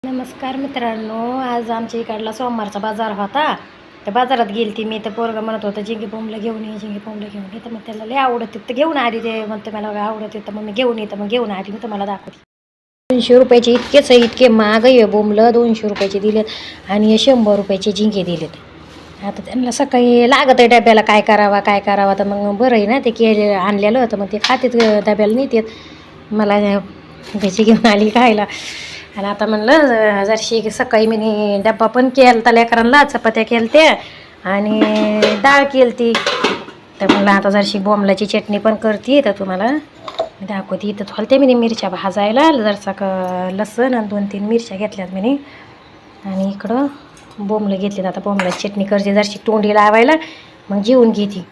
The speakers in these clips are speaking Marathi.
नमस्कार मित्रांनो, आज आमच्या इकडला सोमवारचा बाजार होता. त्या बाजारात गेली ती मी. तर पोरगा म्हणत होतं झिंगे बोंबलं घेऊन ये, झिंगे बोंबलं घेऊन ये. तर मग त्याला लय आवडत तर घेऊन आली. ते म्हणते मला आवडत तर मग मी घेऊन येतं. मग घेऊन आली. मी तुम्हाला दाखवते. 200 रुपयाचे इतके महाग आहे बोंबलं. 200 रुपयाचे दिलेत आणि 100 रुपयाचे झिंगे दिलेत. आता त्यांना सकाळी लागत आहे डब्याला, काय करावा. तर मग बरं आहे ना, ते केले आणलेलं होतं. मग ते खातेत डब्याला नेतात. मला त्याची घेऊन आली खायला. आणि आता म्हणलं जरशी सकाळी मी डब्बा पण केला तर लेकरांना, चपात्या केल्या त्या आणि डाळ केली ती. तर म्हणलं आता जरशी बोंबलाची चटणी पण करते. तर तुम्हाला दाखवते. इथं थोलते मी मिरच्या भाजायला. जरसा लसूण आणि 2-3 मिरच्या घेतल्यात मी. आणि इकडं बोंबलं घेतलेत. आता बोंबलाची चटणी करते जरशी तोंडी लावायला. मग जेवून घेते.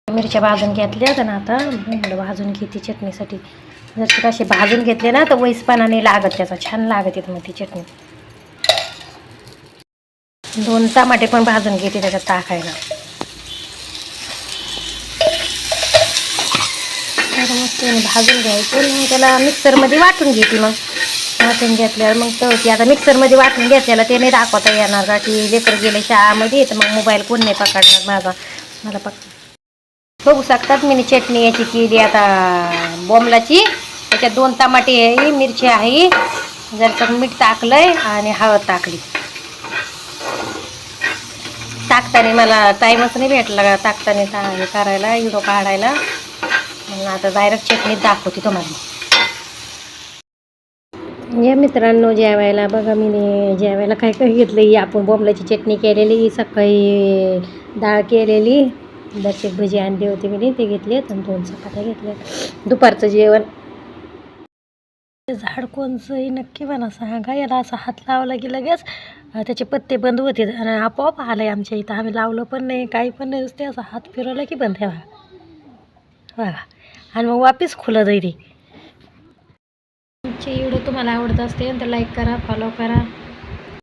मिरच्या भाजून घेतल्यात आणि आता बोंबलं भाजून घेते चटणीसाठी. जर असे भाजून घेतले ना तर वैसपणाने लागत, त्याचा छान लागत येत मग ती चटणी. 2 टमाटे पण भाजून घेते त्याच्यात टाकायला. मस्त भाजून घ्यायचं. मग त्याला मिक्सरमध्ये वाटून घेते. मग वाटून घेतल्यावर मग तर आता मिक्सरमध्ये वाटून घेतल्याला ते नाही दाखवता येणार का की लेकर गेले शाळामध्ये. तर मग मोबाईल कोण नाही पकडणार मला बघू शकतात मी चटणी याची केली आता बोंबलाची. त्याच्यात 2 टमाटे आहे, मिरची आहे, जरसं मीठ टाकलंय आणि हळद टाकली. टाकताना मला टाईमच नाही भेटला टाकताना हे करायला, व्हिडिओ काढायला. म्हणून आता डायरेक्ट चटणीत दाखवते तुम्हाला. या मित्रांनो जेवायला बघा, मी जेवायला काय घेतलं. आपण बोंबलाची चटणी केलेली, सकाळी डाळ केलेली, दर्शक भजी आणली होती मी, ते घेतलेत आणि 2 चपात्या घेतल्या. दुपारचं जेवण. झाड कोणचंही नक्की म्हणा सांगा. याला असा हात लावला की लगेच त्याचे पत्ते बंद होते आणि आपोआप आलंय आमच्या इथं. आम्ही लावलं पण नाही, काही पण नाही, नुसते असा हात फिरवला की बंद आहे बघा. आणि मग वापिस खुलं जाईल. आमची व्हिडिओ तुम्हाला आवडत असते तर लाईक करा, फॉलो करा.